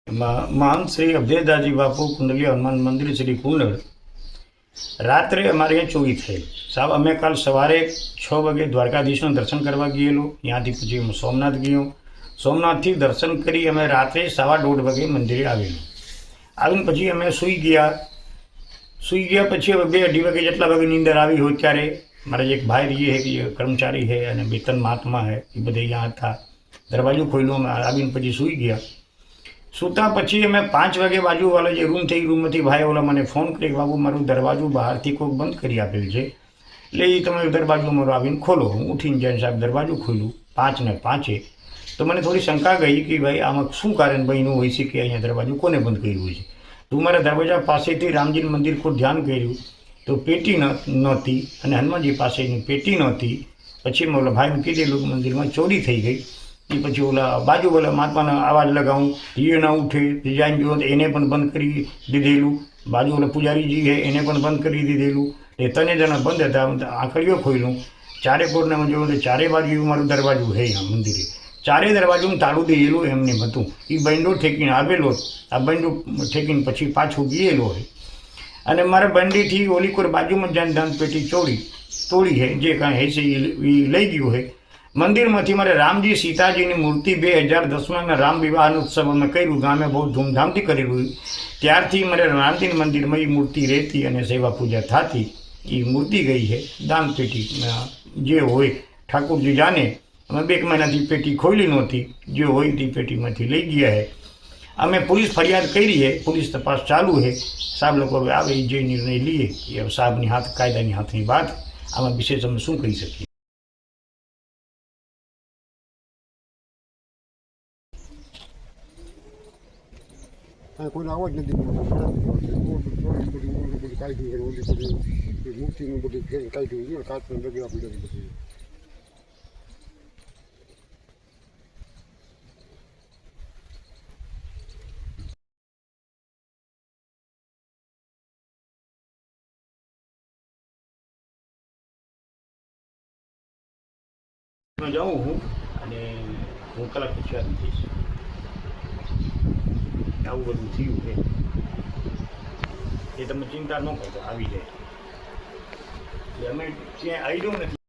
મહંત શ્રી અભયદાસજી બાપુ કુંડલી હનુમાન મંદિર શ્રી કુંડળ રાત્રે અમારે અહીંયા ચોરી થઈ સાહેબ। અમે કાલ સવારે 6 વાગે દ્વારકાધીશનું દર્શન કરવા ગયેલું, ત્યાંથી પછી હું સોમનાથ ગયો, સોમનાથથી દર્શન કરી અમે રાત્રે 1:15 વાગે મંદિરે આવેલું। આવીને પછી અમે સૂઈ ગયા પછી હવે 2-2:30 વાગે જેટલા વાગે નીંદર આવી હોય ત્યારે મારા જે એક ભાઈ રહીએ છે કે કર્મચારી છે અને 2-3 મહાત્મા છે એ બધે અહીંયા હતા। દરવાજો ખોલ્યો, અમે આવીને પછી સૂઈ ગયા। સૂતા પછી અમે 5 વાગે બાજુવાળા જે રૂમ થઈ રૂમમાંથી ભાઈ ઓલા મને ફોન કરી, બાબુ મારું દરવાજો બહારથી કોઈક બંધ કરી આપેલ છે, એટલે એ તમે દરવાજો મારો આવીને ખોલો। હું ઉઠીને જઈને સાહેબ દરવાજો ખોલ્યું 5:05 તો મને થોડી શંકા ગઈ કે ભાઈ આમાં શું કારણ બન્યું હોય છે કે અહીંયા દરવાજો કોને બંધ કર્યું હોય છે। તો મારા દરવાજા પાસેથી રામજી મંદિર કોઈ ધ્યાન કર્યું તો પેટી નહોતી અને હનુમાનજી પાસેની પેટી નહોતી। પછી મેં ઓલા ભાઈને કીધેલું મંદિરમાં ચોરી થઈ ગઈ। એ પછી ઓલા બાજુવાળા મહાત્માનો અવાજ લગાવું, એ ના ઉઠે, ડિઝાઇન જોયો તો એને પણ બંધ કરી દીધેલું, બાજુ ઓલા પૂજારીજી છે એને પણ બંધ કરી દીધેલું। એ 3 જણા બંધ હતા। આંકડીઓ ખોલ્યું, ચારે કોરને જોયું તો ચારે બાજુ મારું દરવાજો છે અહીંયા મંદિરે, ચારે દરવાજું તાળું દેલું એમને હતું। એ બંડો ઠેકીને આવેલો, આ બંડો ઠેકીને પછી પાછું ગયેલો હોય અને મારા બંડીથી ઓલી કોર બાજુમાં જઈને દાન પેટી તોડી છે, જે કાંઈ હશે એ લઈ ગયું છે। મંદિરમાંથી મારે રામજી સીતાજીની મૂર્તિ 2010માં રામ વિવાહનો ઉત્સવ અમે કર્યું, ગામે બહુ ધૂમધામથી કરેલું। ત્યારથી મારે રામજી મંદિરમાં એ મૂર્તિ રહેતી અને સેવા પૂજા થતી। એ મૂર્તિ ગઈ છે દાન પેટી, જે હોય ઠાકોરજી જાણે। અમે 2 મહિનાથી પેટી ખોલી નહોતી, જે હોય તે પેટીમાંથી લઈ ગયા છે। અમે પોલીસ ફરિયાદ કરી છે, પોલીસ તપાસ ચાલુ છે। સાહેબ લોકો હવે આવે જે નિર્ણય લઈએ એ સાહેબની કાયદાની હાથની વાત। આમાં વિશેષ અમે શું કહી શકીએ। કોઈ અવાજ નથી, બધું કાઢ્યું, મૂર્તિનું બધું કાઢ્યું, કાચનું ડગલા પીડા બધું। જાઉં હું અને હું કલાક પછી આવી જઈશ। આવું બધું થયું છે એ તમે ચિંતા ન કરતા, આવી જાય। અમે ક્યાંય આઈડિયો નથી।